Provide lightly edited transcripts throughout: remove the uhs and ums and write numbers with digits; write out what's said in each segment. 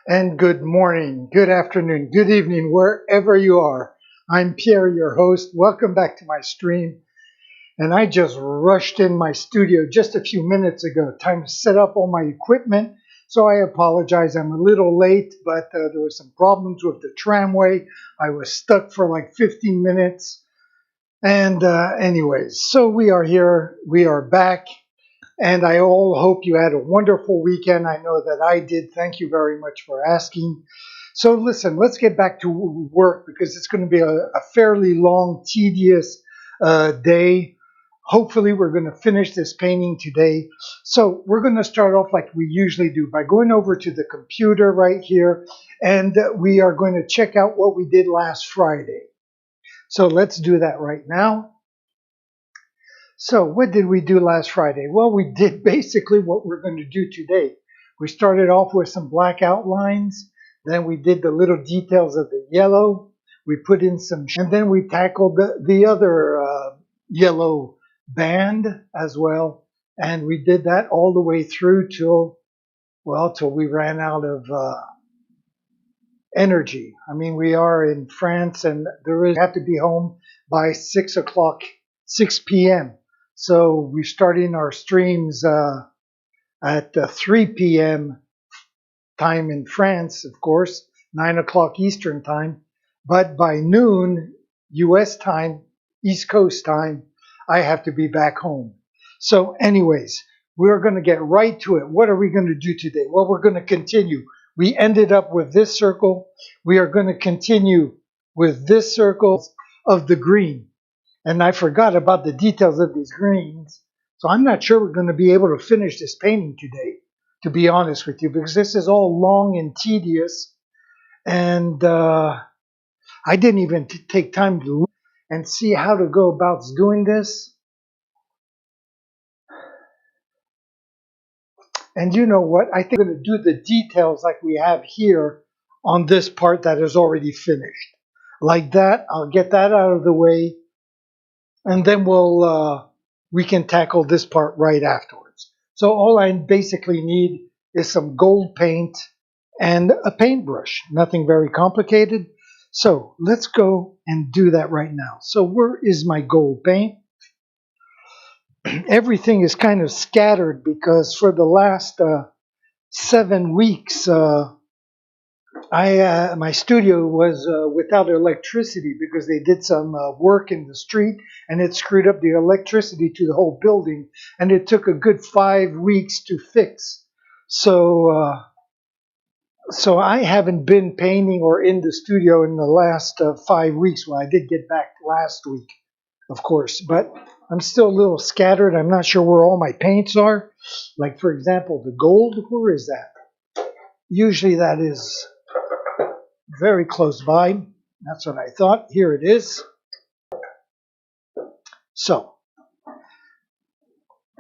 And good morning, good afternoon, good evening, wherever you are. I'm Pierre, your host. Welcome back to my stream. And I just rushed in my studio just a few minutes ago. Time to set up all my equipment. So I apologize. I'm a little late, but there were some problems with the tramway. I was stuck for like 15 minutes. And anyways, so we are here. We are back. And I all hope you had a wonderful weekend. I know that I did. Thank you very much for asking. So listen, let's get back to work because it's going to be a fairly long, tedious day. Hopefully we're going to finish this painting today. So we're going to start off like we usually do by going over to the computer right here. And we are going to check out what we did last Friday. So let's do that right now. So what did we do last Friday? Well, we did basically what we're going to do today. We started off with some black outlines. Then we did the little details of the yellow. We put in some, and then we tackled the other yellow band as well. And we did that all the way through till we ran out of energy. I mean, we are in France and we have to be home by 6 o'clock, 6 p.m. So we're starting our streams at 3 p.m. time in France, of course, 9 o'clock Eastern time. But by noon, U.S. time, East Coast time, I have to be back home. So anyways, we're going to get right to it. What are we going to do today? Well, we're going to continue. We ended up with this circle. We are going to continue with this circle of the green. And I forgot about the details of these greens. So I'm not sure we're going to be able to finish this painting today, to be honest with you, because this is all long and tedious. And I didn't even take time to look and see how to go about doing this. And you know what? I think I'm going to do the details like we have here on this part that is already finished. Like that, I'll get that out of the way. And then we can tackle this part right afterwards. So all I basically need is some gold paint and a paintbrush. Nothing very complicated. So let's go and do that right now. So where is my gold paint? Everything is kind of scattered because for the last 7 weeks, my studio was without electricity because they did some work in the street and it screwed up the electricity to the whole building, and it took a good 5 weeks to fix. So I haven't been painting or in the studio in the last 5 weeks. Well, I did get back last week, of course, but I'm still a little scattered. I'm not sure where all my paints are. Like, for example, the gold, where is that? Usually that is very close by. That's what I thought. Here it is. So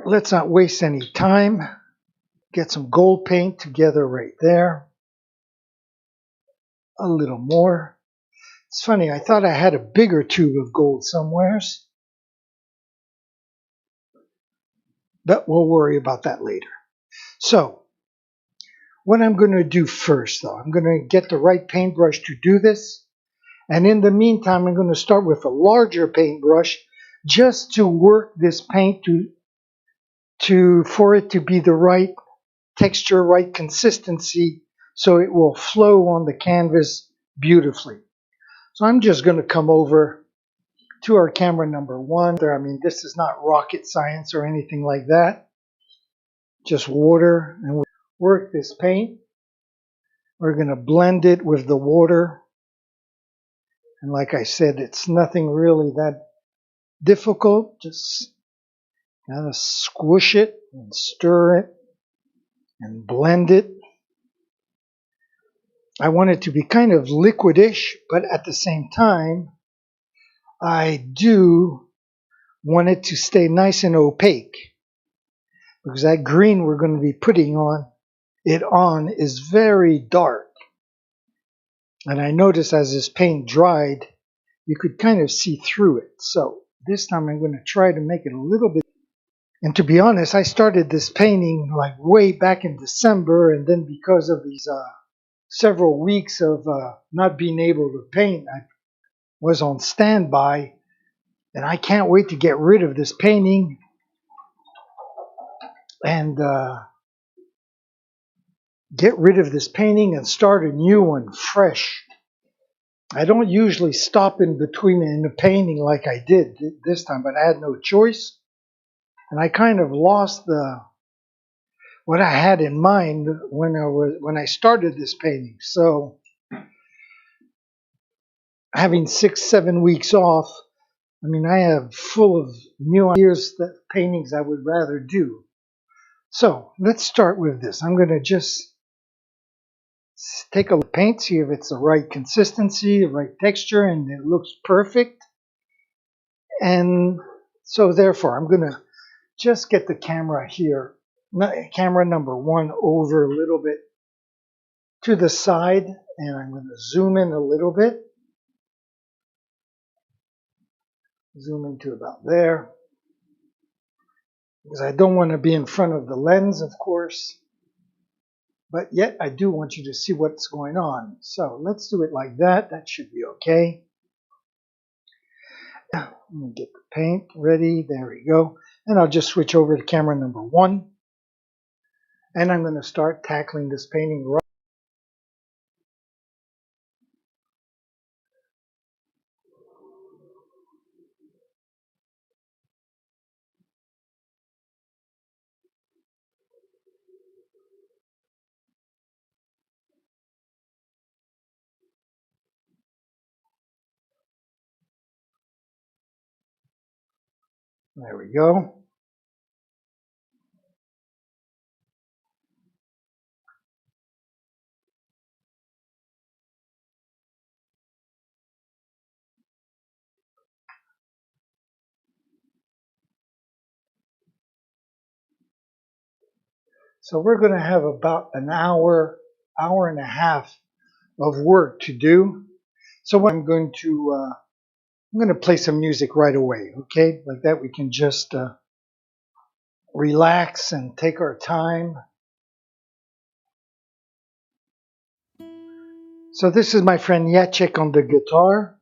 let's not waste any time. Get some gold paint together right there. A little more. It's funny, I thought I had a bigger tube of gold somewheres. But we'll worry about that later. So what I'm going to do first, though, I'm going to get the right paintbrush to do this. And in the meantime, I'm going to start with a larger paintbrush just to work this paint for it to be the right texture, right consistency, so it will flow on the canvas beautifully. So I'm just going to come over to our camera number 1. I mean, this is not rocket science or anything like that. Just water, and we'll work this paint. We're going to blend it with the water. And like I said, it's nothing really that difficult. Just kind of squish it and stir it and blend it. I want it to be kind of liquidish, but at the same time, I do want it to stay nice and opaque, because that green we're going to be putting on is very dark. And I noticed as this paint dried, you could kind of see through it. So this time I'm going to try to make it a little bit. And to be honest, I started this painting like way back in December, and then because of these several weeks of not being able to paint, I was on standby, and I can't wait to get rid of this painting and start a new one fresh. I don't usually stop in between in a painting like I did this time, but I had no choice, and I kind of lost what I had in mind when I started this painting. So having 6-7 weeks off, I mean, I have full of new ideas that paintings I would rather do. So let's start with this. I'm going to just take a look at paint, see if it's the right consistency, the right texture, and it looks perfect. And so therefore, I'm going to just get the camera here, camera number 1, over a little bit to the side, and I'm going to zoom in a little bit. Zoom into about there, because I don't want to be in front of the lens, of course, but yet I do want you to see what's going on. So let's do it like that. That should be okay. Let me get the paint ready. There we go. And I'll just switch over to camera number 1, and I'm going to start tackling this painting right. There we go. So we're going to have about an hour, hour and a half of work to do. So what I'm going to play some music right away, okay? Like that we can just relax and take our time. So this is my friend Jacek on the guitar.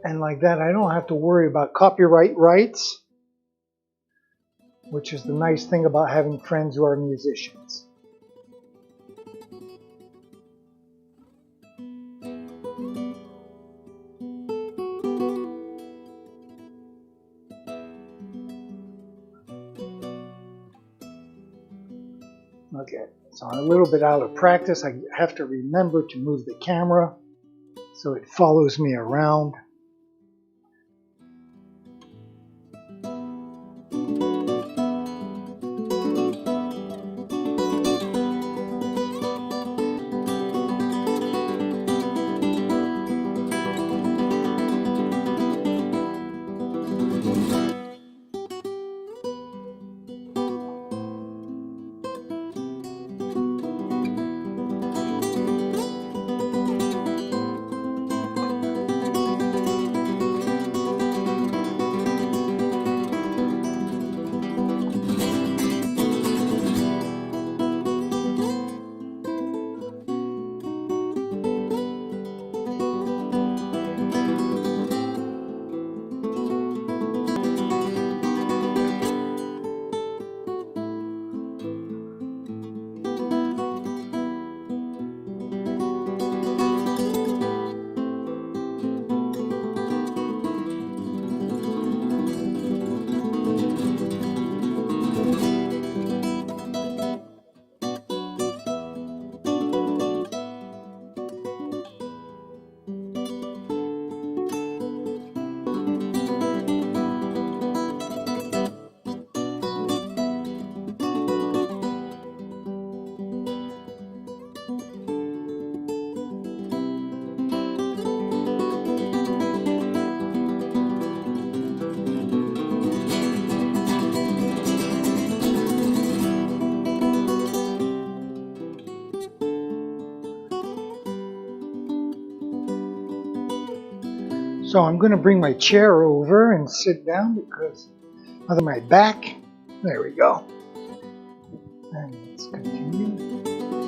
And like that, I don't have to worry about copyright rights, which is the nice thing about having friends who are musicians. Okay, so I'm a little bit out of practice. I have to remember to move the camera so it follows me around. So I'm going to bring my chair over and sit down because of my back. There we go. And let's continue.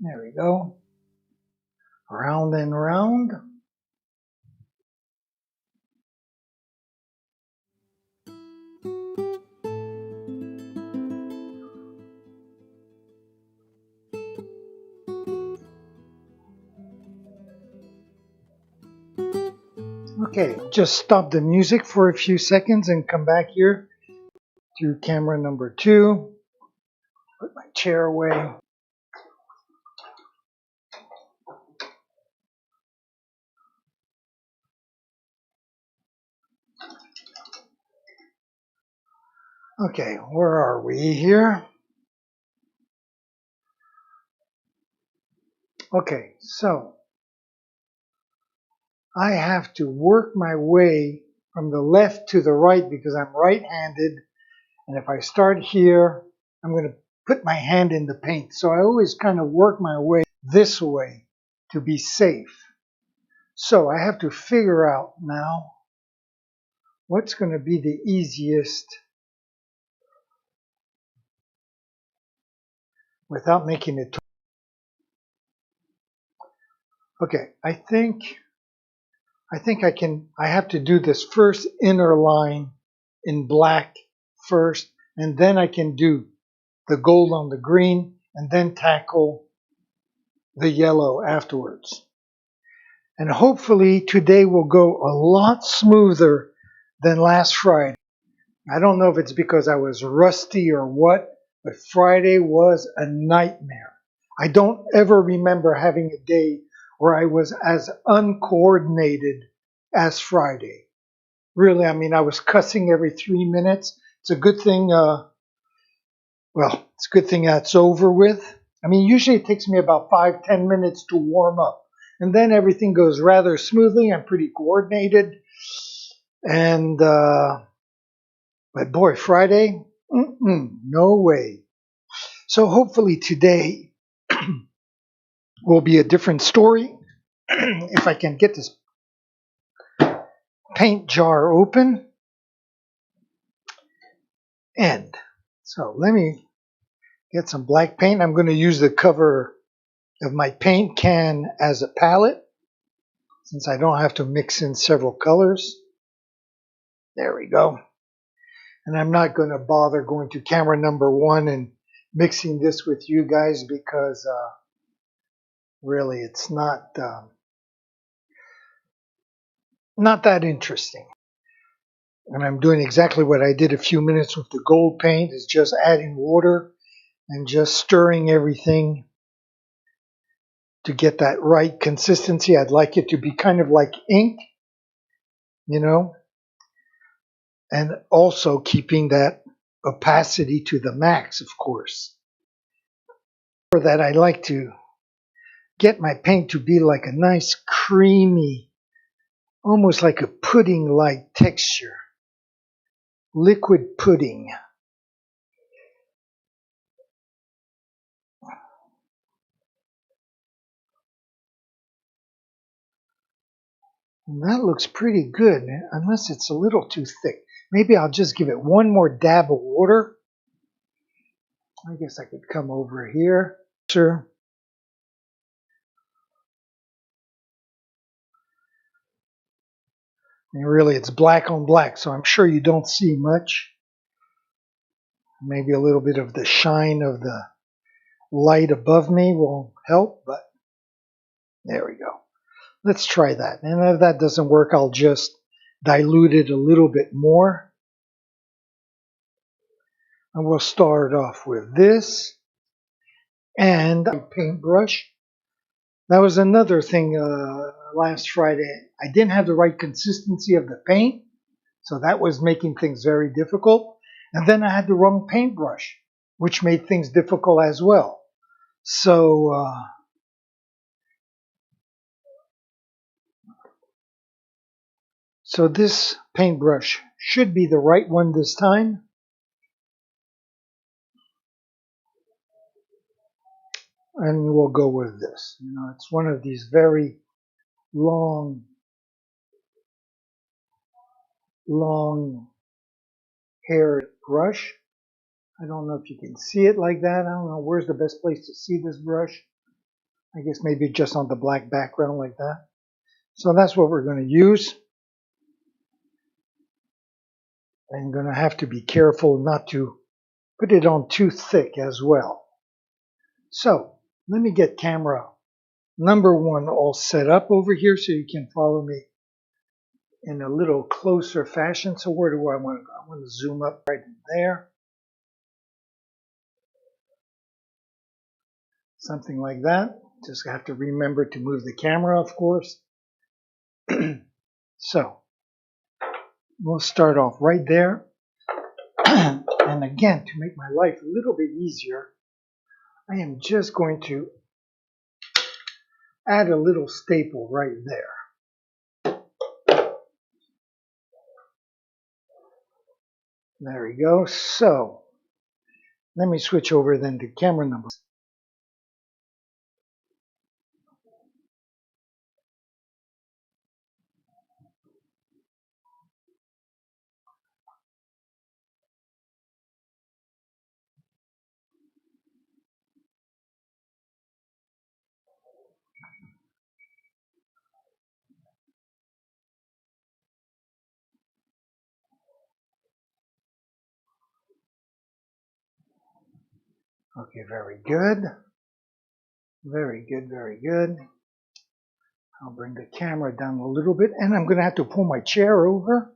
There we go. Round and round. Okay, just stop the music for a few seconds and come back here to camera number 2. Put my chair away. Okay, where are we here? Okay, so I have to work my way from the left to the right because I'm right-handed. And if I start here, I'm going to put my hand in the paint. So I always kind of work my way this way to be safe. So I have to figure out now what's going to be the easiest without making it. Okay, I think I have to do this first inner line in black first, and then I can do the gold on the green, and then tackle the yellow afterwards. And hopefully today will go a lot smoother than last Friday. I don't know if it's because I was rusty or what, but Friday was a nightmare. I don't ever remember having a day where I was as uncoordinated as Friday. Really, I mean, I was cussing every 3 minutes. It's a good thing, it's a good thing that's over with. I mean, usually it takes me about 5-10 minutes to warm up. And then everything goes rather smoothly. I'm pretty coordinated. And, but boy, Friday, no way. So hopefully today will be a different story. If I can get this paint jar open. And so let me get some black paint. I'm going to use the cover of my paint can as a palette, since I don't have to mix in several colors. There we go. And I'm not going to bother going to camera number 1 and mixing this with you guys because really it's not that interesting. And I'm doing exactly what I did a few minutes with the gold paint, is just adding water and just stirring everything to get that right consistency. I'd like it to be kind of like ink, you know, and also keeping that opacity to the max, of course. For that, I like to get my paint to be like a nice creamy, almost like a pudding-like texture, liquid pudding. And that looks pretty good, unless it's a little too thick. Maybe I'll just give it one more dab of water. I guess I could come over here. Sure. And really, it's black on black, so I'm sure you don't see much. Maybe a little bit of the shine of the light above me will help, but there we go. Let's try that. And if that doesn't work, I'll just dilute it a little bit more. And we'll start off with this and a paintbrush. That was another thing last Friday. I didn't have the right consistency of the paint, so that was making things very difficult. And then I had the wrong paintbrush, which made things difficult as well. So this paintbrush should be the right one this time. And we'll go with this. You know, it's one of these very long haired brush. I don't know if you can see it like that. I don't know where's the best place to see this brush. I guess maybe just on the black background like that. So that's what we're going to use. I'm going to have to be careful not to put it on too thick as well. So let me get camera number 1 all set up over here so you can follow me in a little closer fashion. So where do I want to go? I want to zoom up right in there. Something like that. Just have to remember to move the camera, of course. So we'll start off right there. And again, to make my life a little bit easier, I am just going to add a little staple right there. There we go. So let me switch over then to camera number. Okay, very good. Very good, very good. I'll bring the camera down a little bit, and I'm going to have to pull my chair over.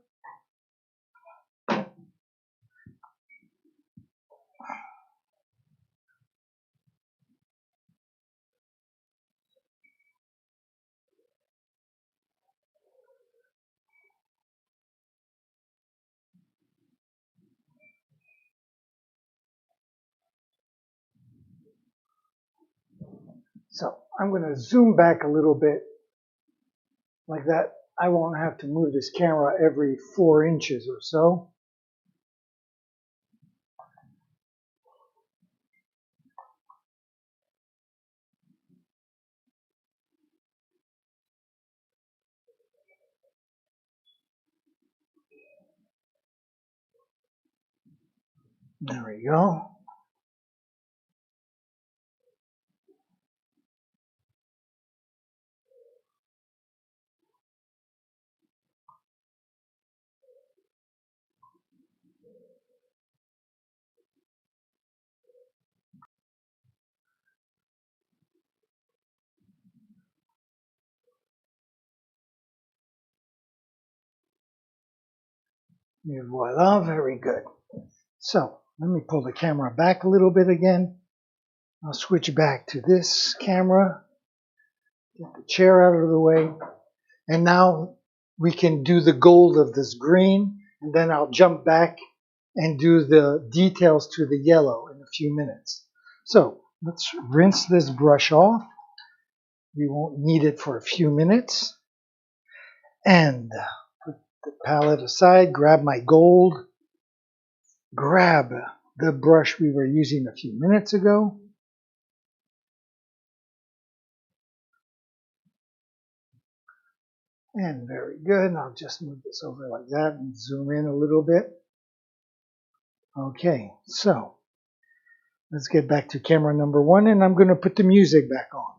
So I'm going to zoom back a little bit like that. I won't have to move this camera every 4 inches or so. There we go. And voila, very good. So let me pull the camera back a little bit again. I'll switch back to this camera, get the chair out of the way, and now we can do the gold of this green, and then I'll jump back and do the details to the yellow in a few minutes. So let's rinse this brush off. We won't need it for a few minutes. And put the palette aside, grab my gold, grab the brush we were using a few minutes ago. And very good. I'll just move this over like that and zoom in a little bit. Okay, so let's get back to camera number 1, and I'm going to put the music back on.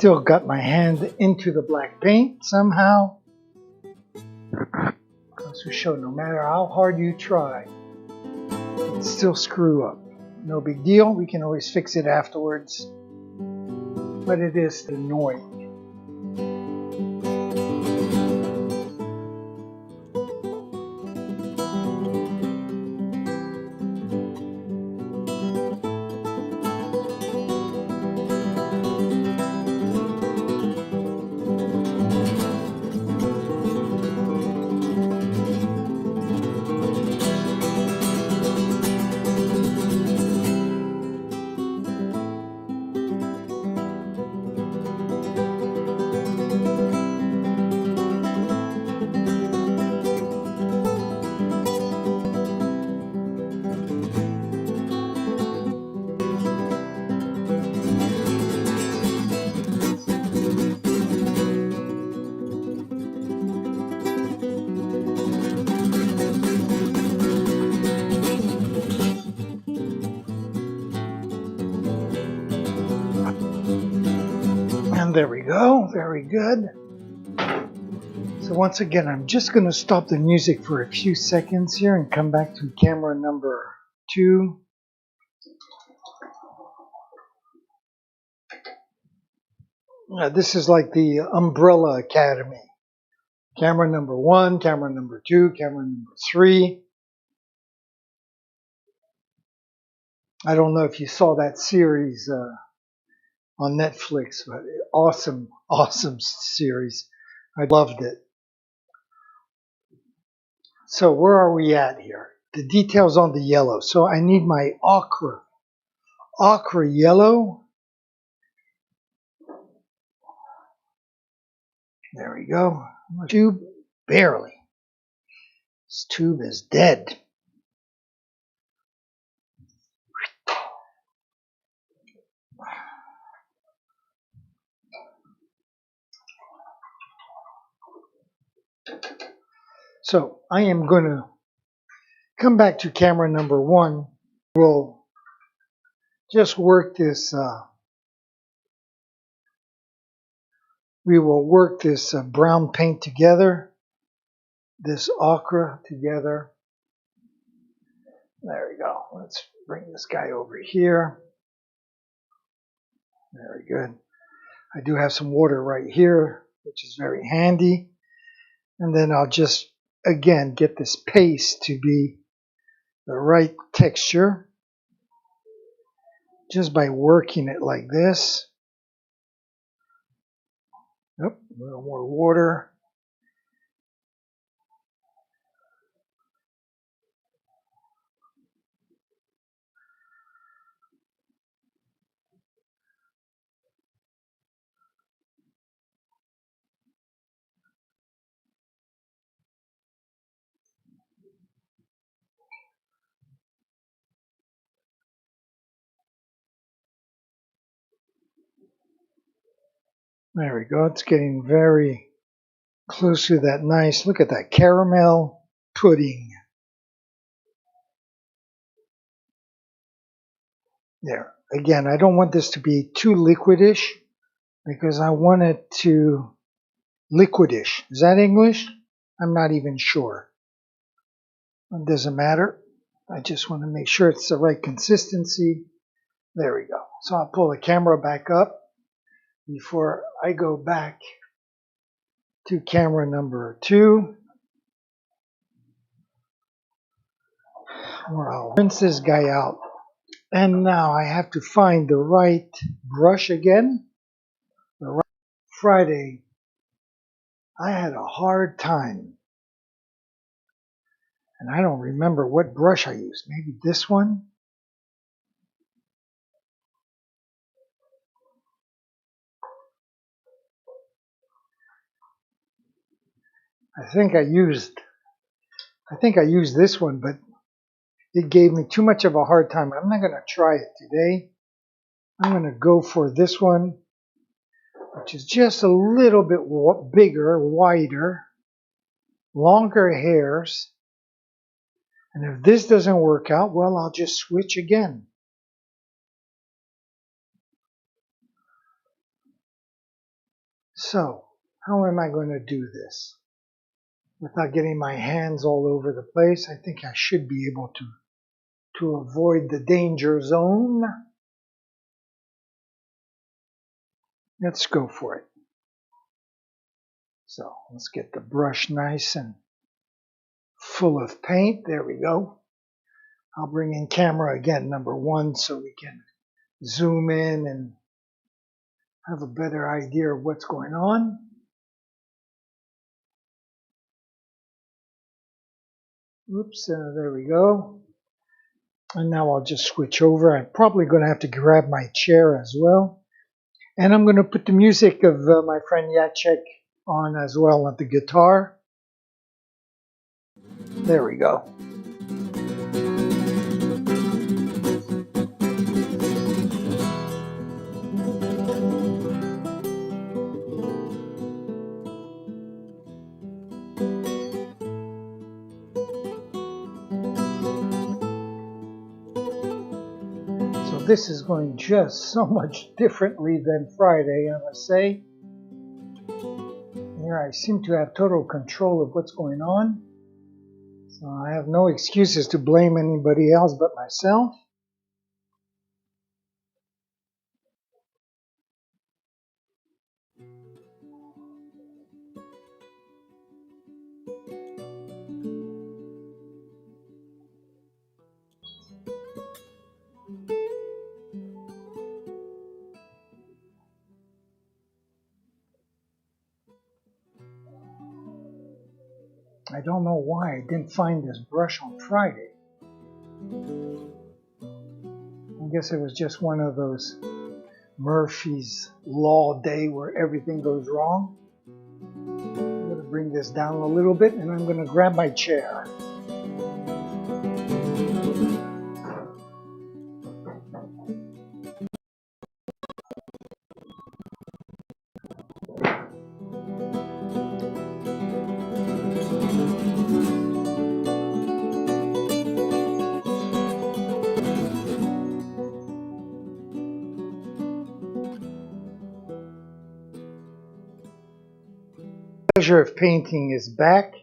Still got my hand into the black paint somehow. Goes to show no matter how hard you try, it'll still screw up. No big deal, we can always fix it afterwards. But it is annoying. And there we go, very good. So once again, I'm just going to stop the music for a few seconds here and come back to camera number 2. This is like the Umbrella Academy. Camera number 1, camera number 2, camera number 3. I don't know if you saw that series on Netflix, but awesome, awesome series. I loved it. So where are we at here? The details on the yellow. So I need my ochre yellow. There we go. Tube, barely. This tube is dead. So I am going to come back to camera number 1. We'll just work this. We will work this brown paint together. This ochre together. There we go. Let's bring this guy over here. Very good. I do have some water right here, which is very handy. And then I'll just, again, get this paste to be the right texture just by working it like this. Yep, a little more water. There we go. It's getting very close to that nice, look at that caramel pudding. There. Again, I don't want this to be too liquidish because I want it to liquidish. Is that English? I'm not even sure. It doesn't matter. I just want to make sure it's the right consistency. There we go. So I'll pull the camera back up before I go back to camera number 2. Where I'll rinse this guy out. And now I have to find the right brush again. Friday, I had a hard time. And I don't remember what brush I used. Maybe this one? I think I used this one, but it gave me too much of a hard time. I'm not going to try it today. I'm going to go for this one, which is just a little bit bigger, wider, longer hairs. And if this doesn't work out, well, I'll just switch again. So, how am I going to do this? Without getting my hands all over the place, I think I should be able to avoid the danger zone. Let's go for it. So, let's get the brush nice and full of paint. There we go. I'll bring in camera again, number one, so we can zoom in and have a better idea of what's going on. Oops, there we go. And now I'll just switch over. I'm probably going to have to grab my chair as well. And I'm going to put the music of my friend Jacek on as well on the guitar. There we go. So this is going just so much differently than Friday, I must say. Here I seem to have total control of what's going on. So I have no excuses to blame anybody else but myself. I don't know why I didn't find this brush on Friday. I guess it was just one of those Murphy's Law day where everything goes wrong. I'm going to bring this down a little bit and I'm going to grab my chair. The pleasure of painting is back.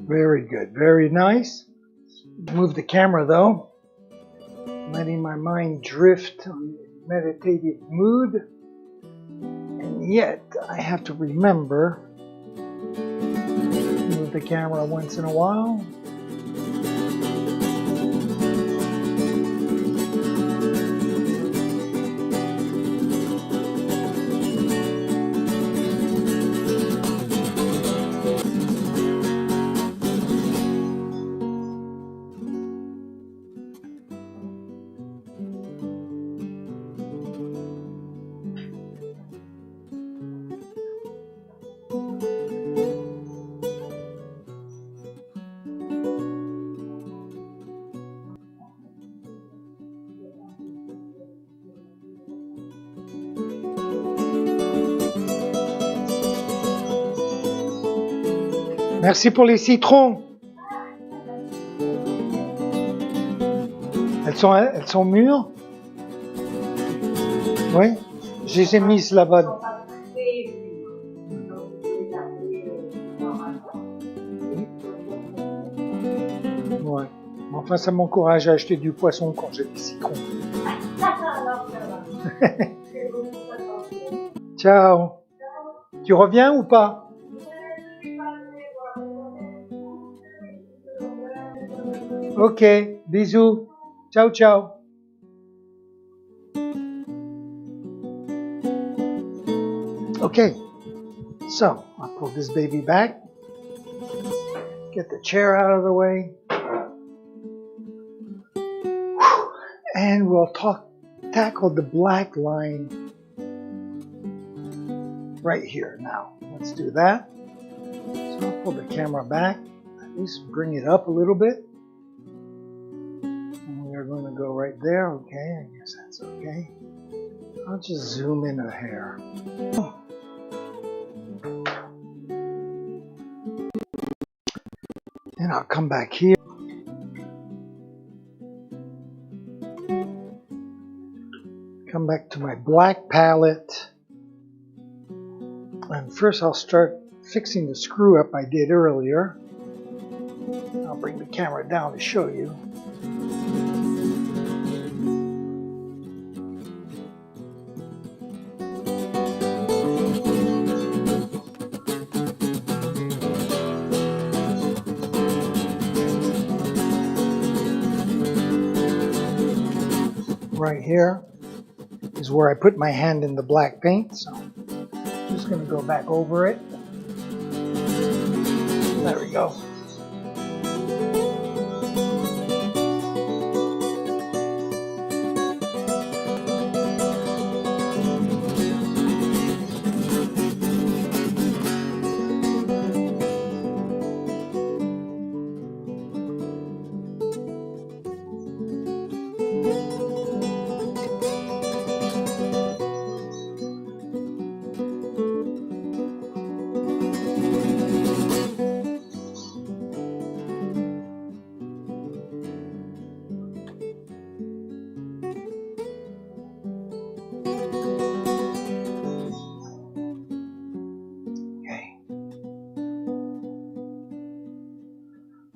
Very good, very nice. Move the camera though, letting my mind drift on a meditative mood. And yet, I have to remember, move the camera once in a while. Merci pour les citrons. Elles sont mûres? Oui. Je les ai mises là-bas. Ouais. Enfin, ça m'encourage à acheter du poisson quand j'ai des citrons. Ciao. Tu reviens ou pas? Ok, bisous. Ciao, ciao. Okay, so I'll pull this baby back, get the chair out of the way, and we'll tackle the black line right here now. Let's do that. So I'll pull the camera back, at least bring it up a little bit. And we are going to go right there. Okay, I guess that's okay. I'll just zoom in a hair. And I'll come back here. Come back to my black palette. And first I'll start fixing the screw up I did earlier. I'll bring the camera down to show you. Right here is where I put my hand in the black paint, so I'm just going to go back over it. There we go.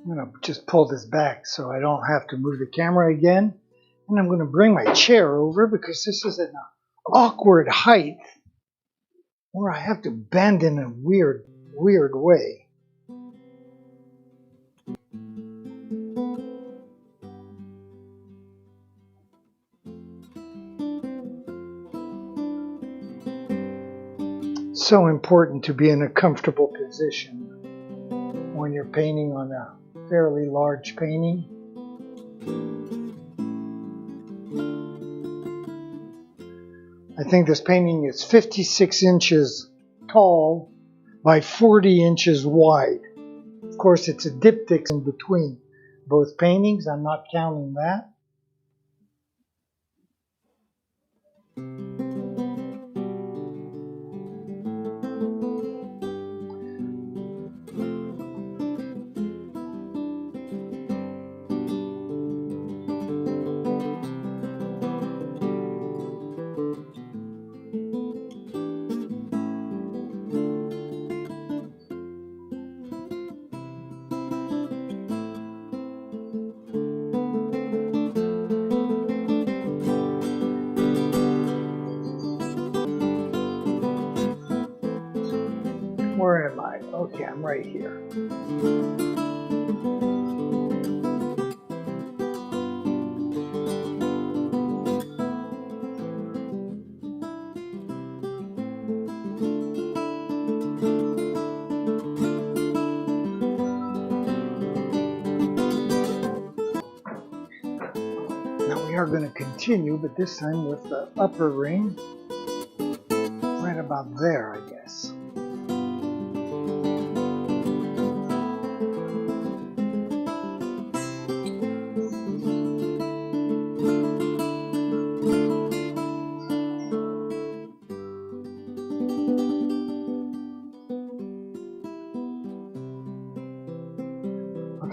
I'm going to just pull this back so I don't have to move the camera again. And I'm going to bring my chair over because this is an awkward height where I have to bend in a weird way. So important to be in a comfortable position when you're painting on a fairly large painting. I think this painting is 56 inches tall by 40 inches wide. Of course, it's a diptych in between both paintings. I'm not counting that. Where am I? Okay, I'm right here. Now we are going to continue, but this time with the upper ring right about there, I guess.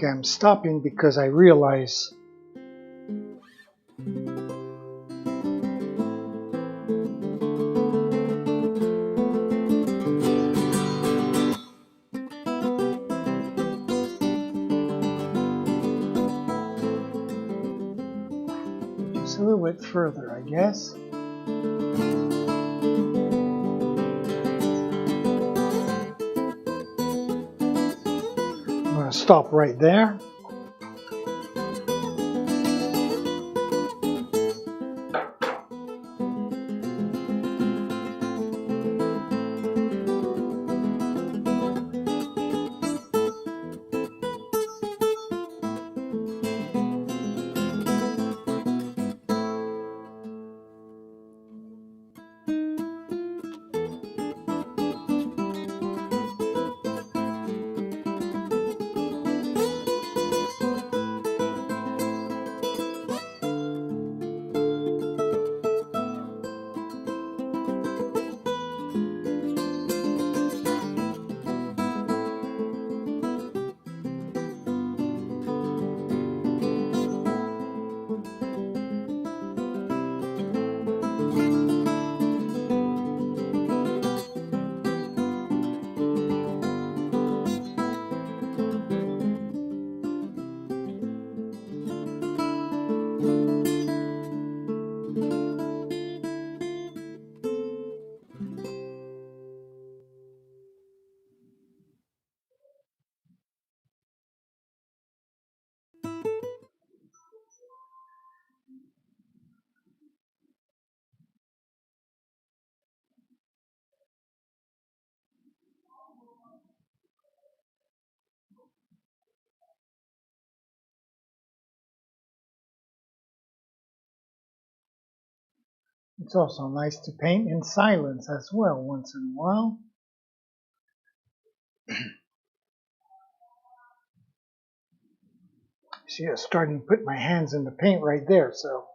I'm stopping because I realize just a little bit further, I guess. I'm going to stop right there. It's also nice to paint in silence as well once in a while. See, I'm starting to put my hands in the paint right there, so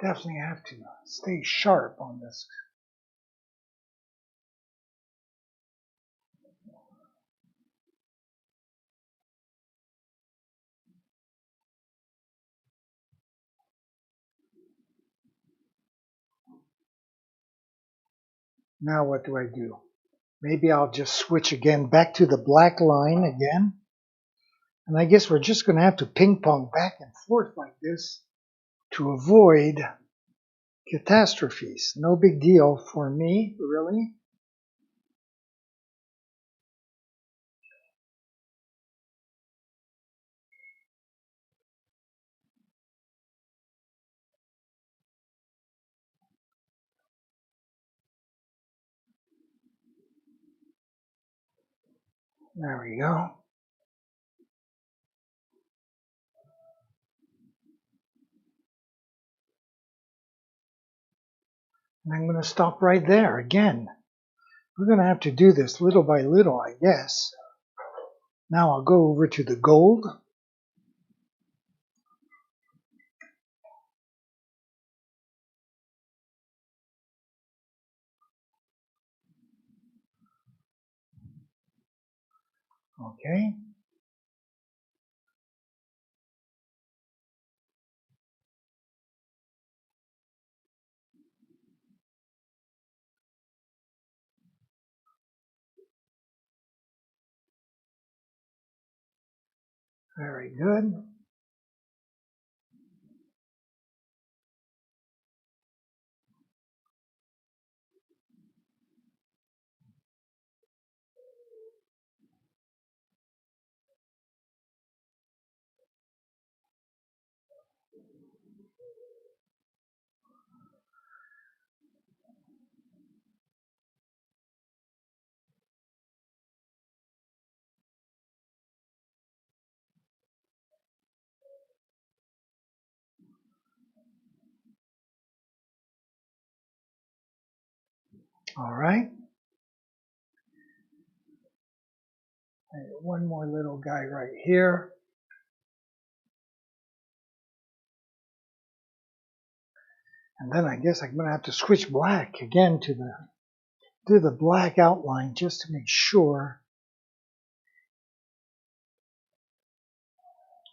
definitely have to stay sharp on this. Now what do I do? Maybe I'll just switch again back to the black line again. And I guess we're just going to have to ping pong back and forth like this to avoid catastrophes. No big deal for me, really. There we go. And I'm going to stop right there again. We're going to have to do this little by little, I guess. Now I'll go over to the gold. Okay. Very good. All right. One more little guy right here. And then I guess I'm going to have to switch black again to the black outline just to make sure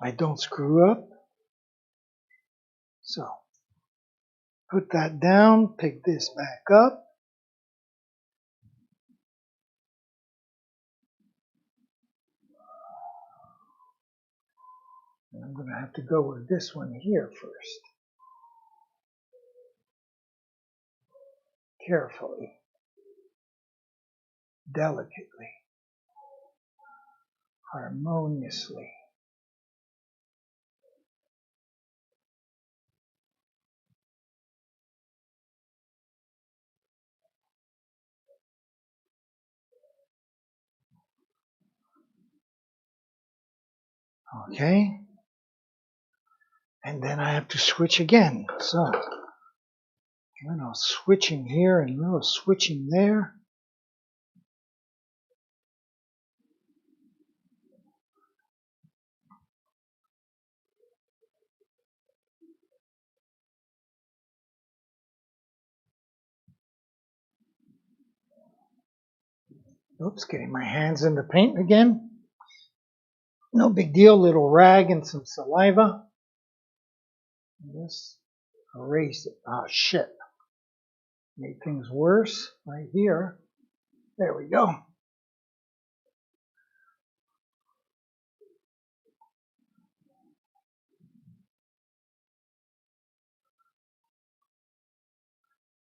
I don't screw up. So put that down, pick this back up. And I'm going to have to go with this one here first. Carefully, delicately, harmoniously. Okay. And then I have to switch again. So, a little switching here and a little switching there. Oops, getting my hands in the paint again. No big deal, little rag and some saliva. Just erase it. Oh, shit. Made things worse right here. There we go.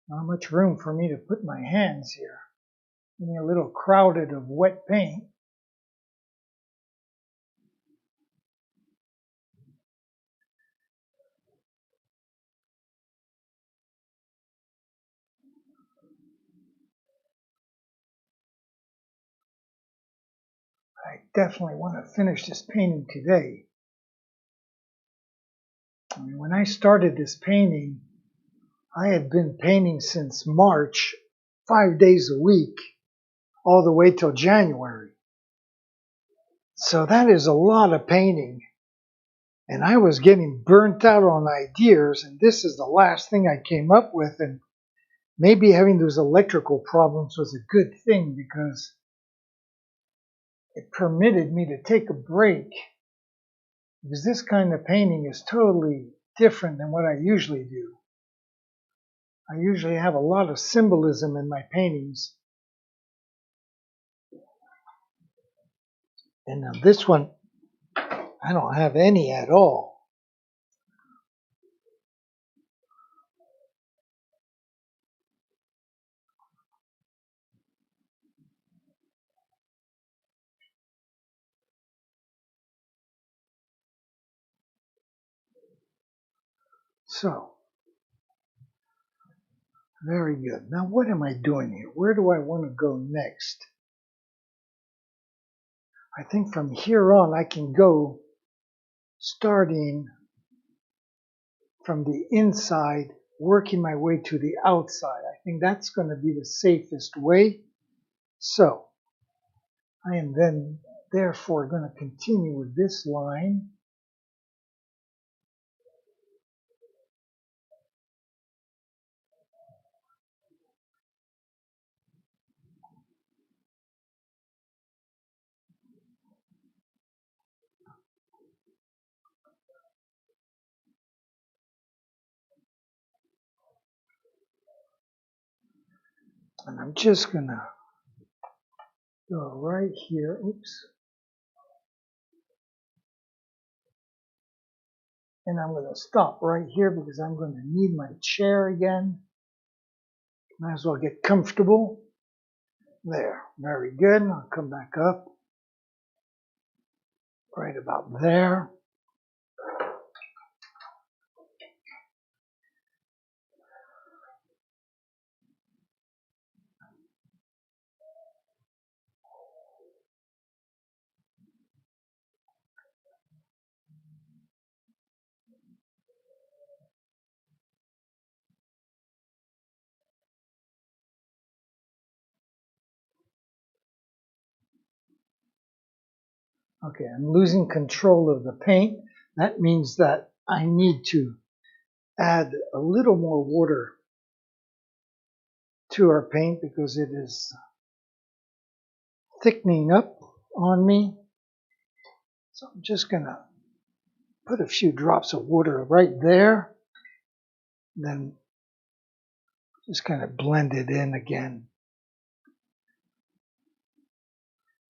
Not much room for me to put my hands here. Getting a little crowded of wet paint. I definitely want to finish this painting today. I mean, when I started this painting, I had been painting since March, 5 days a week, all the way till January. So that is a lot of painting. And I was getting burnt out on ideas, and this is the last thing I came up with. And maybe having those electrical problems was a good thing because it permitted me to take a break. Because this kind of painting is totally different than what I usually do. I usually have a lot of symbolism in my paintings. And now this one, I don't have any at all. So, very good. Now what am I doing here? Where do I want to go next? I think from here on I can go starting from the inside, working my way to the outside. I think that's going to be the safest way. So, I am then therefore going to continue with this line. And I'm just going to go right here. Oops. And I'm going to stop right here because I'm going to need my chair again. Might as well get comfortable. There, very good. I'll come back up right about there. Okay, I'm losing control of the paint. That means that I need to add a little more water to our paint because it is thickening up on me. So I'm just going to put a few drops of water right there, then just kind of blend it in again.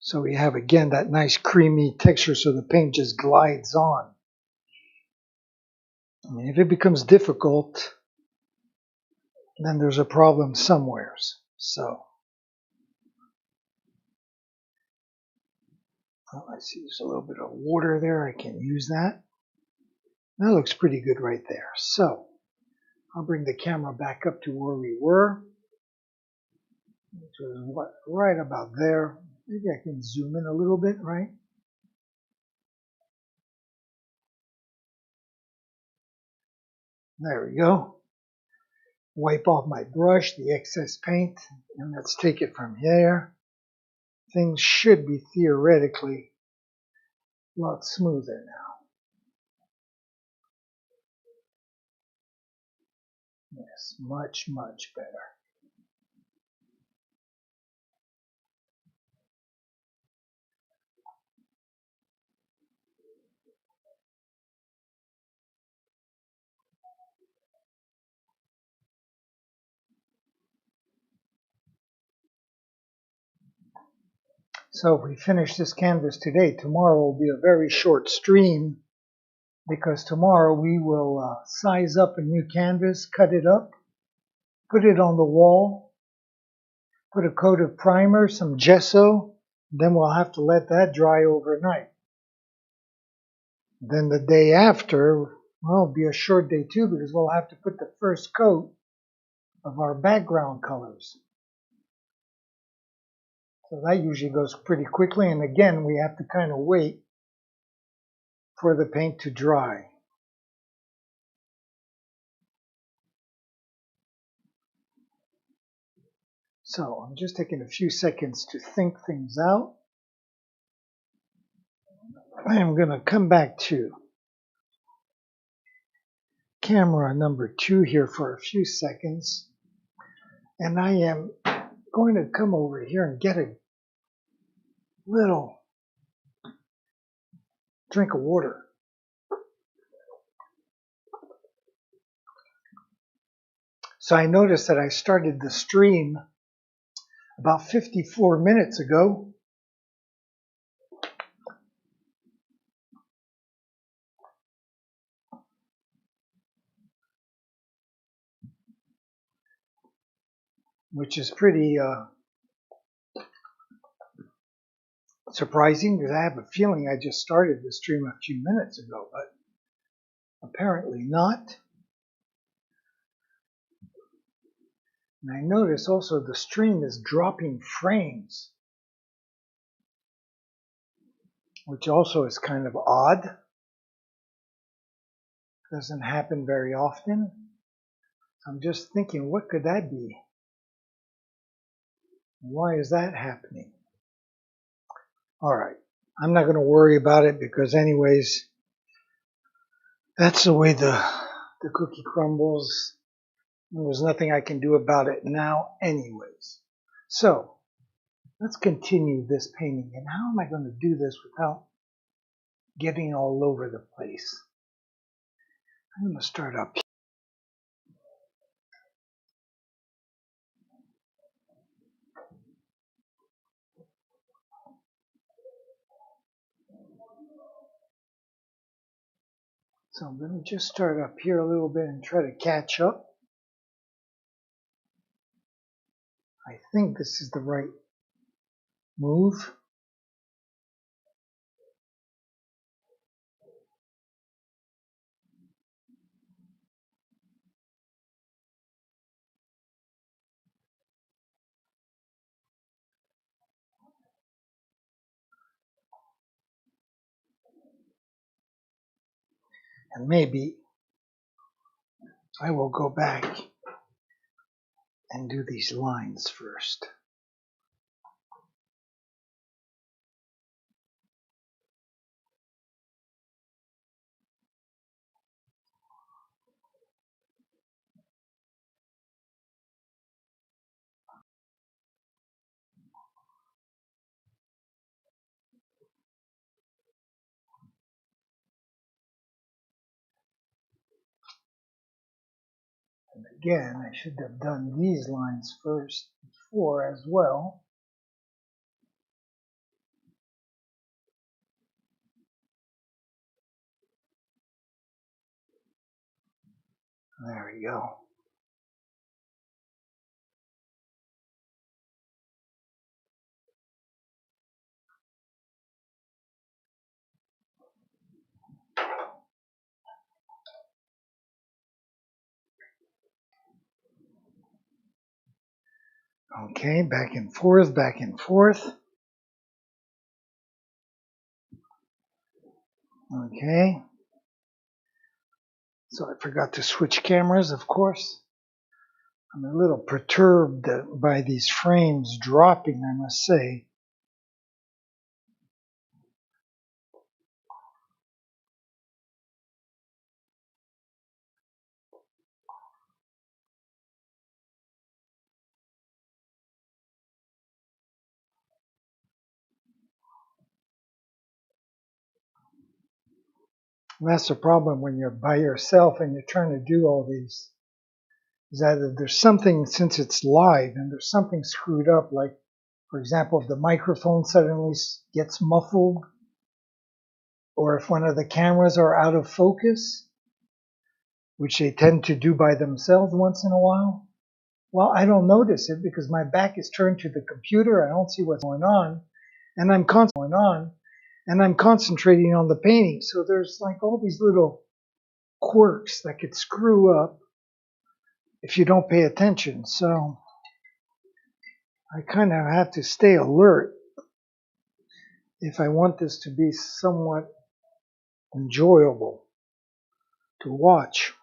So we have again that nice creamy texture so the paint just glides on. I mean, if it becomes difficult, then there's a problem somewheres. So, well, I see there's a little bit of water there. I can use that. That looks pretty good right there. So, I'll bring the camera back up to where we were, which was right about there. Maybe I can zoom in a little bit, right? There we go. Wipe off my brush, the excess paint, and let's take it from here. Things should be theoretically a lot smoother now. Yes, much, much better. So if we finish this canvas today, tomorrow will be a very short stream because tomorrow we will size up a new canvas, cut it up, put it on the wall, put a coat of primer, some gesso, then we'll have to let that dry overnight. Then the day after, well, it'll be a short day too because we'll have to put the first coat of our background colors. So that usually goes pretty quickly, and again, we have to kind of wait for the paint to dry. So I'm just taking a few seconds to think things out. I am going to come back to camera number 2 here for a few seconds. And I am going to come over here and get a little drink of water. So I noticed that I started the stream about 54 minutes ago. Which is pretty surprising because I have a feeling I just started the stream a few minutes ago, but apparently not. And I notice also the stream is dropping frames, which also is kind of odd. Doesn't happen very often. I'm just thinking, what could that be? Why is that happening? All right, I'm not going to worry about it because anyways, that's the way the cookie crumbles. And there's nothing I can do about it now anyways. So let's continue this painting. And how am I going to do this without getting all over the place? I'm going to start up here. So I'm going to just start up here a little bit and try to catch up. I think this is the right move. And maybe I will go back and do these lines first. And again, I should have done these lines first before as well. There we go. Okay, back and forth, back and forth. Okay. So I forgot to switch cameras, of course. I'm a little perturbed by these frames dropping, I must say. And that's the problem when you're by yourself and you're trying to do all these. Is that there's something, since it's live, and there's something screwed up, like, for example, if the microphone suddenly gets muffled, or if one of the cameras are out of focus, which they tend to do by themselves once in a while. Well, I don't notice it because my back is turned to the computer. I don't see what's going on, and I'm concentrating on the painting. So there's like all these little quirks that could screw up if you don't pay attention. So I kind of have to stay alert if I want this to be somewhat enjoyable to watch.